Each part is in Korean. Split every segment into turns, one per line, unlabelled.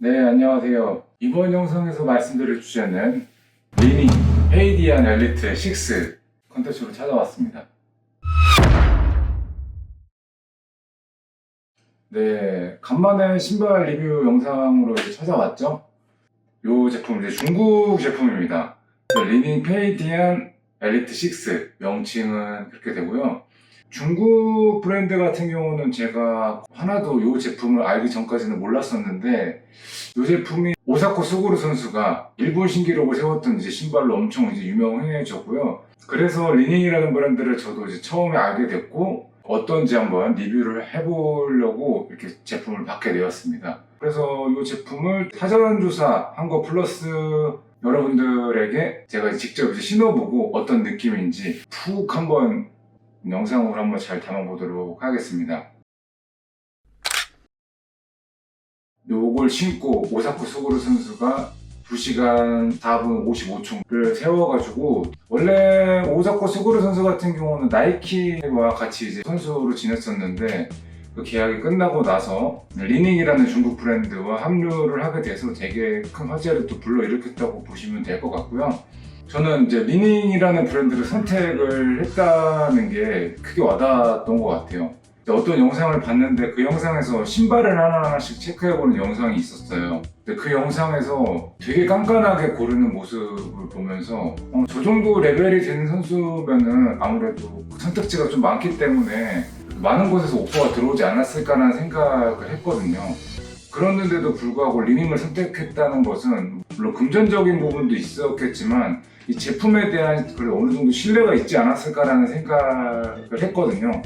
네, 안녕하세요. 이번 영상에서 말씀드릴 주제는 리닝 페이디안 엘리트 6 컨텐츠로 찾아왔습니다. 네, 간만에 신발 리뷰 영상으로 이제 찾아왔죠? 이 제품 이제 중국 제품입니다. 리닝 페이디안 엘리트 6 명칭은 그렇게 되고요. 중국 브랜드 같은 경우는 제가 하나도 이 제품을 알기 전까지는 몰랐었는데, 이 제품이 오사코 스구루 선수가 일본 신기록을 세웠던 이제 신발로 엄청 이제 유명해졌고요. 그래서 리닝이라는 브랜드를 저도 이제 처음에 알게 됐고, 어떤지 한번 리뷰를 해보려고 이렇게 제품을 받게 되었습니다. 그래서 이 제품을 사전 조사한 거 플러스 여러분들에게 제가 직접 이제 신어보고 어떤 느낌인지 푹 한번 영상으로 한번 잘 담아보도록 하겠습니다. 요걸 신고 오사쿠 스구루 선수가 2시간 4분 55초를 세워가지고, 원래 오사쿠 스구루 선수 같은 경우는 나이키와 같이 이제 선수로 지냈었는데, 그 계약이 끝나고 나서 리닝이라는 중국 브랜드와 합류를 하게 돼서 되게 큰 화제를 또 불러일으켰다고 보시면 될 것 같고요. 저는 이제 리닝이라는 브랜드를 선택을 했다는 게 크게 와닿았던 것 같아요. 어떤 영상을 봤는데 그 영상에서 신발을 하나하나씩 체크해보는 영상이 있었어요. 근데 그 영상에서 되게 깐깐하게 고르는 모습을 보면서 저 정도 레벨이 되는 선수면은 아무래도 선택지가 좀 많기 때문에 많은 곳에서 오퍼가 들어오지 않았을까라는 생각을 했거든요. 그랬는데도 불구하고 리닝을 선택했다는 것은 물론 금전적인 부분도 있었겠지만 이 제품에 대한 어느 정도 신뢰가 있지 않았을까라는 생각을 했거든요.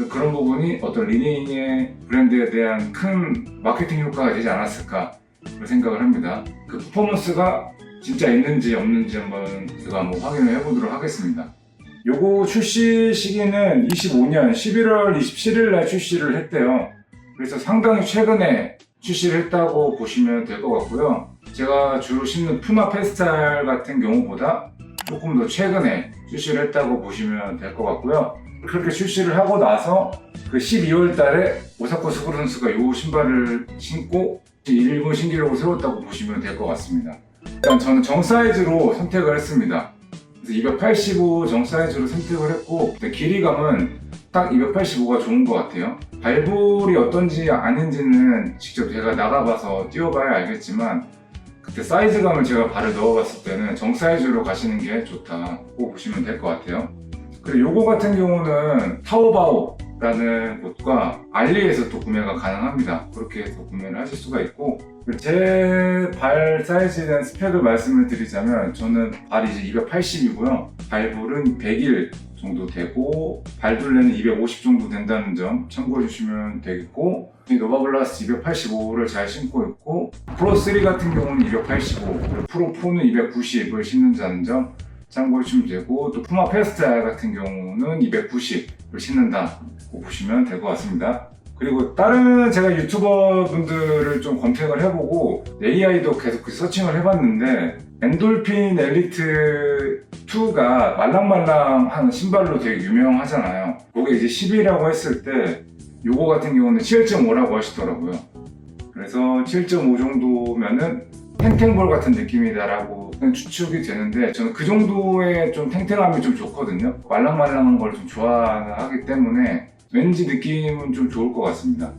그런 부분이 어떤 리닝의 브랜드에 대한 큰 마케팅 효과가 되지 않았을까 생각을 합니다. 그 퍼포먼스가 진짜 있는지 없는지 제가 한번 확인을 해보도록 하겠습니다. 요거 출시 시기는 25년 11월 27일 날 출시를 했대요. 그래서 상당히 최근에 출시를 했다고 보시면 될 것 같고요. 제가 주로 신는 푸마 페스탈 같은 경우보다 조금 더 최근에 출시를 했다고 보시면 될 것 같고요. 그렇게 출시를 하고 나서 그 12월 달에 오사쿠 스구루 선수가 이 신발을 신고 일본 신기록을 세웠다고 보시면 될 것 같습니다. 일단 저는 정 사이즈로 선택을 했습니다. 그래서 285 정 사이즈로 선택을 했고, 길이감은 딱 285가 좋은 것 같아요. 발볼이 어떤지 아닌지는 직접 제가 나가봐서 뛰어봐야 알겠지만, 그때 사이즈감을 제가 발을 넣어봤을 때는 정 사이즈로 가시는 게 좋다고 보시면 될 것 같아요. 그리고 요거 같은 경우는 타오바오라는 곳과 알리에서 또 구매가 가능합니다. 그렇게 해서 구매를 하실 수가 있고, 제 발 사이즈에 대한 스펙을 말씀을 드리자면 저는 발이 이제 280이고요. 발볼은 101 정도 되고 발둘레는 250 정도 된다는 점 참고해 주시면 되겠고, 노바블라스 285를 잘 신고 있고, 프로3 같은 경우는 285, 그리고 프로4는 290을 신는다는 점 참고해 주시면 되고, 또 푸마 페스탈 같은 경우는 290을 신는다고 보시면 될 것 같습니다. 그리고 다른 제가 유튜버 분들을 좀 검색을 해보고 AI도 계속 서칭을 해봤는데, 엔돌핀 엘리트 2가 말랑말랑한 신발로 되게 유명하잖아요. 그게 이제 10이라고 했을 때 요거 같은 경우는 7.5라고 하시더라고요. 그래서 7.5 정도면은 탱탱볼 같은 느낌이다라고 추측이 되는데, 저는 그 정도의 좀 탱탱함이 좀 좋거든요. 말랑말랑한 걸 좀 좋아하기 때문에 왠지 느낌은 좀 좋을 것 같습니다.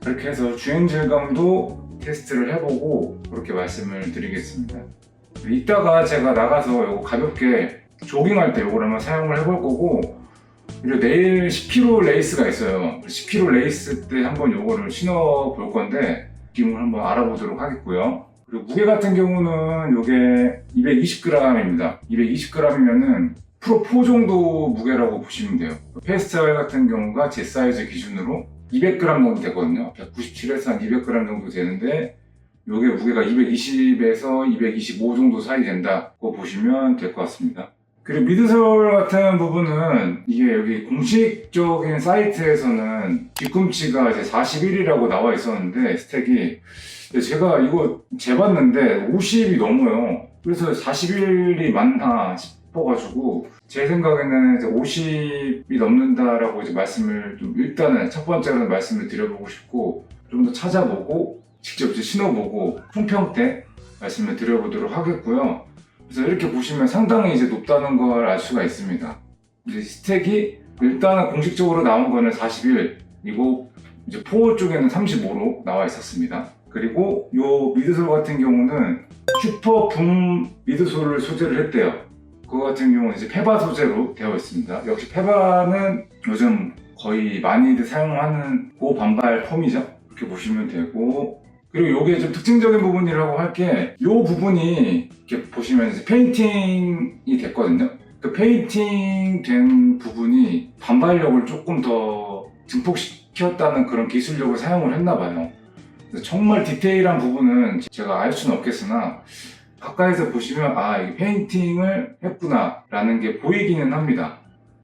그렇게 해서 주행 질감도 테스트를 해보고 그렇게 말씀을 드리겠습니다. 이따가 제가 나가서 이거 가볍게 조깅할 때 이걸 한번 사용을 해볼 거고, 그리고 내일 10km 레이스가 있어요. 10km 레이스 때 한번 이거를 신어 볼 건데 느낌을 한번 알아보도록 하겠고요. 그리고 무게 같은 경우는 이게 220g입니다. 220g이면은 프로4 정도 무게라고 보시면 돼요. 페스탈 같은 경우가 제 사이즈 기준으로 200g 정도 되거든요. 197에서 한 200g 정도 되는데, 요게 무게가 220에서 225 정도 사이 된다고 보시면 될 것 같습니다. 그리고 미드솔 같은 부분은 이게 여기 공식적인 사이트에서는 뒤꿈치가 이제 41이라고 나와 있었는데, 스택이 제가 이거 재봤는데 50이 넘어요. 그래서 41이 맞나 싶어가지고 제 생각에는 이제 50이 넘는다라고 이제 말씀을 좀 일단은 첫 번째로는 말씀을 드려보고 싶고, 좀 더 찾아보고 직접 이제 신어보고 품평때 말씀을 드려보도록 하겠고요. 그래서 이렇게 보시면 상당히 이제 높다는 걸 알 수가 있습니다. 이제 스택이 일단은 공식적으로 나온 거는 41이고 이제 포어 쪽에는 35로 나와 있었습니다. 그리고 이 미드솔 같은 경우는 슈퍼 붐 미드솔을 소재를 했대요. 그거 같은 경우는 이제 페바 소재로 되어 있습니다. 역시 페바는 요즘 거의 많이들 사용하는 고반발 폼이죠. 이렇게 보시면 되고, 그리고 이게 좀 특징적인 부분이라고 할 게 이 부분이 이렇게 보시면 이제 페인팅이 됐거든요. 그 페인팅 된 부분이 반발력을 조금 더 증폭시켰다는 그런 기술력을 사용을 했나 봐요. 정말 디테일한 부분은 제가 알 수는 없겠으나 가까이서 보시면 아, 이 페인팅을 했구나 라는 게 보이기는 합니다.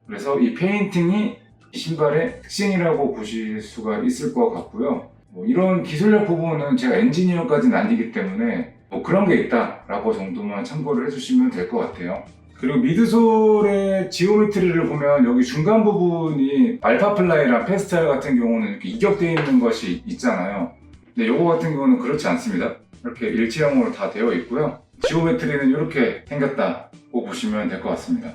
그래서 이 페인팅이 신발의 특징이라고 보실 수가 있을 것 같고요. 이런 기술력 부분은 제가 엔지니어까지는 아니기 때문에 그런 게 있다라고 정도만 참고를 해주시면 될 것 같아요. 그리고 미드솔의 지오메트리를 보면 여기 중간 부분이 알파플라이랑 페스타일 같은 경우는 이렇게 이격되어 있는 것이 있잖아요. 근데 이거 같은 경우는 그렇지 않습니다. 이렇게 일체형으로 다 되어 있고요. 지오메트리는 이렇게 생겼다고 보시면 될 것 같습니다.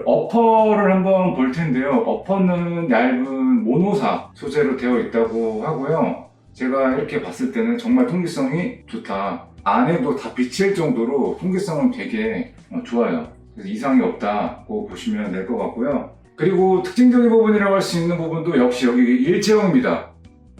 어퍼를 한번 볼 텐데요. 어퍼는 얇은 모노사 소재로 되어 있다고 하고요. 제가 이렇게 봤을 때는 정말 통기성이 좋다. 안에도 다 비칠 정도로 통기성은 되게 좋아요. 그래서 이상이 없다고 보시면 될 것 같고요. 그리고 특징적인 부분이라고 할 수 있는 부분도 역시 여기 일체형입니다.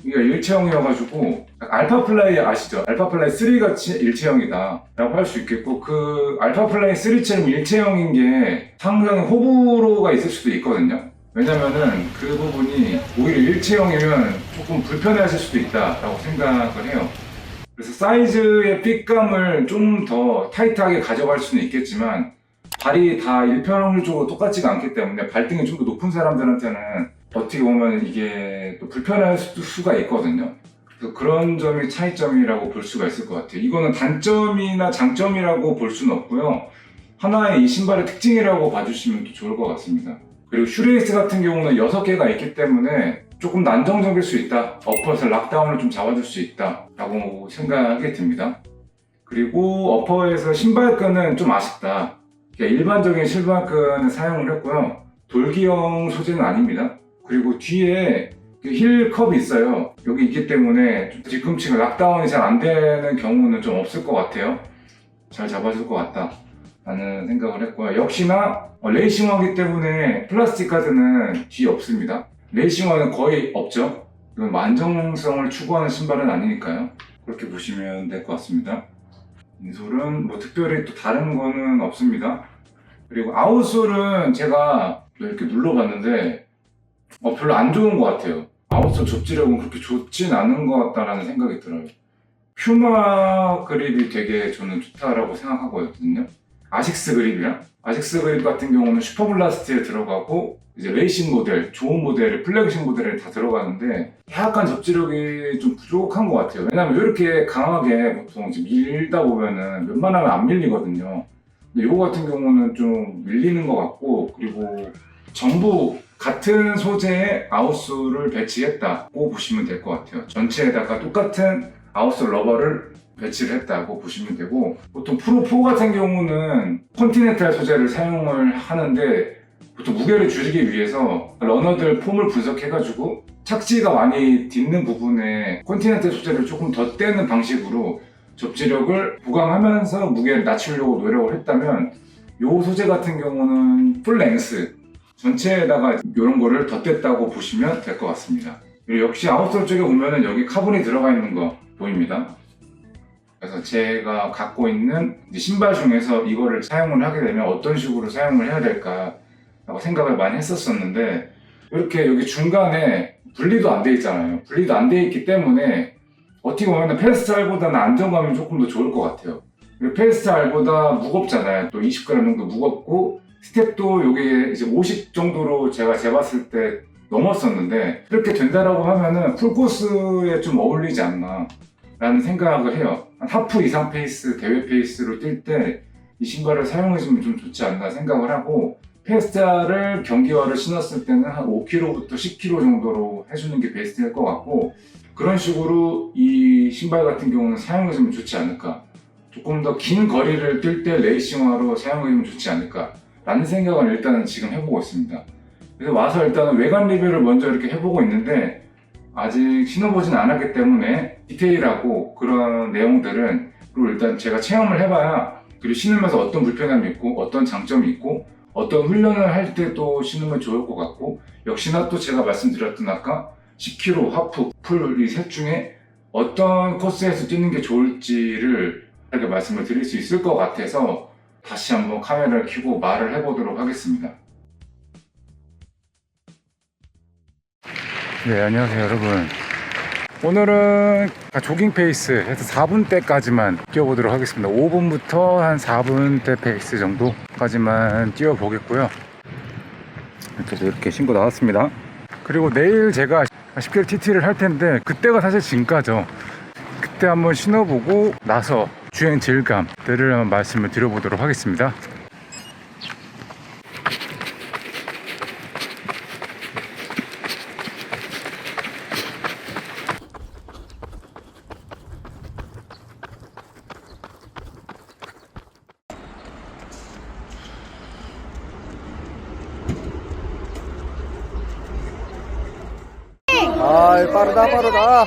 이게 일체형이어가지고 알파플라이 아시죠? 알파플라이 3 같이 일체형이다 라고 할 수 있겠고, 그 알파플라이 3처럼 일체형인 게 상당히 호불호가 있을 수도 있거든요. 왜냐면은 그 부분이 오히려 일체형이면 조금 불편해하실 수도 있다 라고 생각을 해요. 그래서 사이즈의 핏감을 좀 더 타이트하게 가져갈 수는 있겠지만 발이 다 일편적으로 똑같지가 않기 때문에 발등이 좀 더 높은 사람들한테는 어떻게 보면 이게 또 불편할 수가 있거든요. 그래서 그런 점이 차이점이라고 볼 수가 있을 것 같아요. 이거는 단점이나 장점이라고 볼 수는 없고요. 하나의 이 신발의 특징이라고 봐주시면 또 좋을 것 같습니다. 그리고 슈레이스 같은 경우는 6개가 있기 때문에 조금 난정적일 수 있다. 어퍼에서 락다운을 좀 잡아줄 수 있다 라고 생각이 듭니다. 그리고 어퍼에서 신발끈은 좀 아쉽다. 일반적인 신발끈을 사용을 했고요. 돌기형 소재는 아닙니다. 그리고 뒤에 힐 컵이 있어요. 여기 있기 때문에 뒤꿈치가 락다운이 잘 안 되는 경우는 좀 없을 것 같아요. 잘 잡아줄 것 같다 라는 생각을 했고요. 역시나 레이싱화이기 때문에 플라스틱 가드는 뒤에 없습니다. 레이싱화는 거의 없죠. 이건 안정성을 추구하는 신발은 아니니까요. 그렇게 보시면 될 것 같습니다. 인솔은 뭐 특별히 또 다른 거는 없습니다. 그리고 아웃솔은 제가 이렇게 눌러봤는데 별로 안 좋은 것 같아요. 아웃솔 접지력은 그렇게 좋진 않은 것 같다라는 생각이 들어요. 퓨마 그립이 되게 저는 좋다라고 생각하거든요. 아식스 그립이랑 아식스 그립 같은 경우는 슈퍼블라스트에 들어가고 이제 레이싱 모델, 좋은 모델, 플래그십 모델에 다 들어가는데 약간 접지력이 좀 부족한 것 같아요. 왜냐면 이렇게 강하게 보통 밀다 보면은 웬만하면 안 밀리거든요. 근데 이거 같은 경우는 좀 밀리는 것 같고, 그리고 전부 같은 소재의 아웃솔을 배치했다고 보시면 될 것 같아요. 전체에다가 똑같은 아웃솔 러버를 배치를 했다고 보시면 되고, 보통 프로4 같은 경우는 컨티넨탈 소재를 사용을 하는데 보통 무게를 줄이기 위해서 러너들 폼을 분석해가지고 착지가 많이 딛는 부분에 컨티넨탈 소재를 조금 더 떼는 방식으로 접지력을 보강하면서 무게를 낮추려고 노력을 했다면, 이 소재 같은 경우는 풀랭스 전체에다가 이런 거를 덧댔다고 보시면 될 것 같습니다. 그리고 역시 아웃솔 쪽에 보면은 여기 카본이 들어가 있는 거 보입니다. 그래서 제가 갖고 있는 신발 중에서 이거를 사용을 하게 되면 어떤 식으로 사용을 해야 될까 라고 생각을 많이 했었는데, 이렇게 여기 중간에 분리도 안 돼 있잖아요. 분리도 안 돼 있기 때문에 어떻게 보면 페스트알보다는 안정감이 조금 더 좋을 것 같아요. 페스트알보다 무겁잖아요. 또 20g 정도 무겁고, 스텝도 여기 이제 50 정도로 제가 재봤을 때 넘었었는데, 이렇게 된다라고 하면은 풀코스에 좀 어울리지 않나 라는 생각을 해요. 한 하프 이상 페이스, 대회 페이스로 뛸 때 이 신발을 사용해주면 좀 좋지 않나 생각을 하고, 페스타를 경기화를 신었을 때는 한 5kg부터 10kg 정도로 해주는 게 베스트일 것 같고, 그런 식으로 이 신발 같은 경우는 사용해주면 좋지 않을까, 조금 더 긴 거리를 뛸 때 레이싱화로 사용해주면 좋지 않을까 라는 생각을 일단은 지금 해보고 있습니다. 그래서 와서 일단은 외관 리뷰를 먼저 이렇게 해보고 있는데, 아직 신어보진 않았기 때문에 디테일하고 그런 내용들은 그리고 일단 제가 체험을 해봐야, 그리고 신으면서 어떤 불편함이 있고 어떤 장점이 있고 어떤 훈련을 할 때도 신으면 좋을 것 같고, 역시나 또 제가 말씀드렸던 아까 10km, 하프, 풀 이 셋 중에 어떤 코스에서 뛰는 게 좋을지를 이렇게 말씀을 드릴 수 있을 것 같아서 다시 한번 카메라를 켜고 말을 해보도록 하겠습니다. 네, 안녕하세요 여러분. 오늘은 조깅 페이스 해서 4분대까지만 뛰어보도록 하겠습니다. 5분부터 한 4분대 페이스 정도까지만 뛰어보겠고요. 이렇게 신고 나왔습니다. 그리고 내일 제가 10km TT를 할 텐데, 그때가 사실 진가죠. 그때 한번 신어보고 나서 주행 질감들을 한번 말씀을 드려보도록 하겠습니다.
아, 빠르다, 빠르다.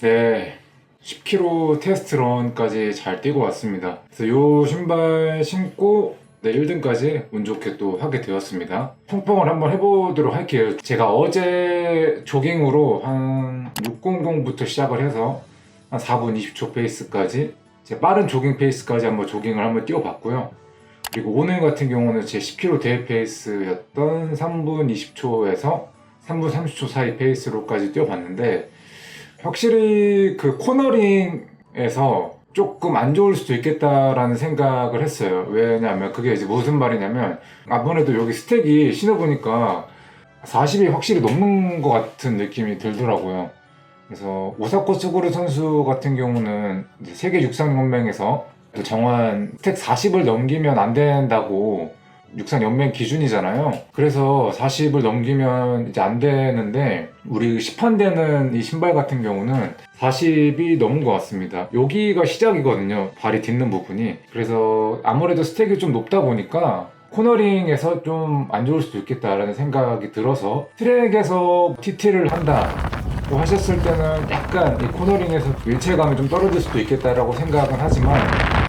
네, 10km 테스트런까지 잘 뛰고 왔습니다. 그래서 이 신발 신고 1등까지 운 좋게 또 하게 되었습니다. 평평을 한번 해보도록 할게요. 제가 어제 조깅으로 한 600부터 시작을 해서 한 4분 20초 페이스까지, 제 빠른 조깅 페이스까지 한번 조깅을 한번 뛰어봤고요. 그리고 오늘 같은 경우는 제 10km 대회 페이스였던 3분 20초에서 3분 30초 사이 페이스로까지 뛰어봤는데, 확실히 그 코너링에서 조금 안 좋을 수도 있겠다라는 생각을 했어요. 왜냐하면 그게 이제 무슨 말이냐면, 아무래도 여기 스택이 신어보니까 40이 확실히 넘는 것 같은 느낌이 들더라고요. 그래서 오사코 스구르 선수 같은 경우는 이제 세계 육상연맹에서 정한 스택 40을 넘기면 안 된다고, 육상연맹 기준이잖아요. 그래서 40을 넘기면 이제 안 되는데, 우리 시판되는 이 신발 같은 경우는 40이 넘은 것 같습니다. 여기가 시작이거든요, 발이 딛는 부분이. 그래서 아무래도 스택이 좀 높다 보니까 코너링에서 좀 안 좋을 수도 있겠다라는 생각이 들어서, 트랙에서 TT를 한다 또 하셨을 때는 약간 이 코너링에서 일체감이 좀 떨어질 수도 있겠다라고 생각은 하지만,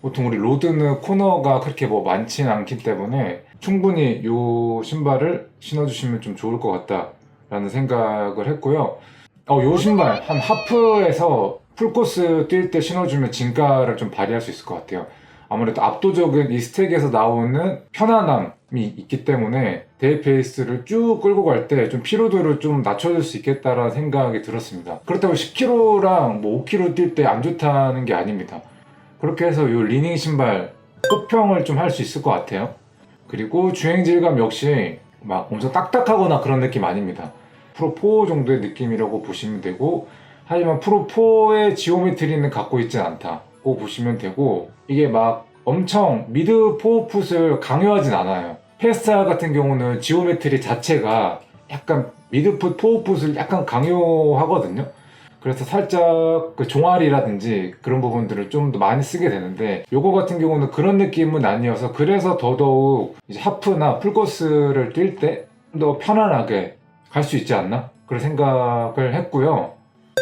보통 우리 로드는 코너가 그렇게 뭐 많지는 않기 때문에 충분히 이 신발을 신어주시면 좀 좋을 것 같다라는 생각을 했고요. 이 신발 한 하프에서 풀코스 뛸 때 신어주면 진가를 좀 발휘할 수 있을 것 같아요. 아무래도 압도적인 이 스택에서 나오는 편안함이 있기 때문에 대회 페이스를 쭉 끌고 갈 때 좀 피로도를 좀 낮춰줄 수 있겠다라는 생각이 들었습니다. 그렇다고 10km랑 뭐 5km 뛸 때 안 좋다는 게 아닙니다. 그렇게 해서 이 리닝 신발 호평을 좀 할 수 있을 것 같아요. 그리고 주행 질감 역시 막 엄청 딱딱하거나 그런 느낌 아닙니다. 프로4 정도의 느낌이라고 보시면 되고, 하지만 프로4의 지오메트리는 갖고 있진 않다고 보시면 되고, 이게 막 엄청 미드 포어풋을 강요하진 않아요. 페스타 같은 경우는 지오메트리 자체가 약간 미드풋 포어풋을 약간 강요하거든요. 그래서 살짝 그 종아리라든지 그런 부분들을 좀 더 많이 쓰게 되는데, 요거 같은 경우는 그런 느낌은 아니어서, 그래서 더더욱 이제 하프나 풀코스를 뛸 때 좀 더 편안하게 갈 수 있지 않나? 그런 생각을 했고요.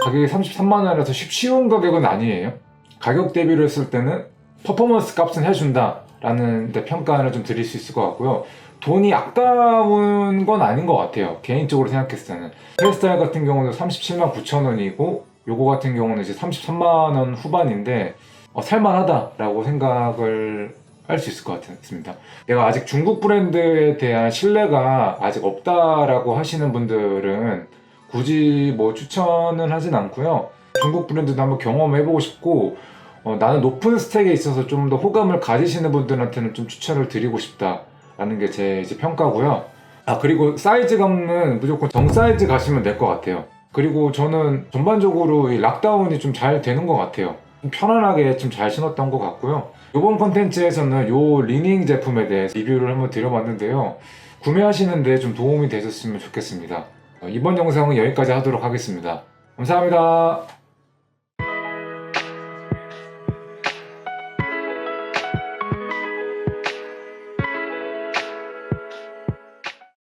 가격이 33만원이라서 쉬운 가격은 아니에요. 가격 대비로 했을 때는 퍼포먼스 값은 해준다 라는 평가를 좀 드릴 수 있을 것 같고요. 돈이 아까운 건 아닌 것 같아요, 개인적으로 생각했을 때는. 헤어스타일 같은 경우는 37만 9천원이고, 요거 같은 경우는 이제 33만원 후반인데 살만하다라고 생각을 할 수 있을 것 같습니다. 내가 아직 중국 브랜드에 대한 신뢰가 아직 없다라고 하시는 분들은 굳이 뭐 추천은 하진 않고요. 중국 브랜드도 한번 경험해보고 싶고, 나는 높은 스택에 있어서 좀 더 호감을 가지시는 분들한테는 좀 추천을 드리고 싶다라는 게 제 이제 평가고요. 그리고 사이즈감은 무조건 정 사이즈 가시면 될 것 같아요. 그리고 저는 전반적으로 이 락다운이 좀 잘 되는 것 같아요. 좀 편안하게 좀 잘 신었던 것 같고요. 이번 컨텐츠에서는 요 리닝 제품에 대해서 리뷰를 한번 드려봤는데요. 구매하시는데 좀 도움이 되셨으면 좋겠습니다. 이번 영상은 여기까지 하도록 하겠습니다. 감사합니다.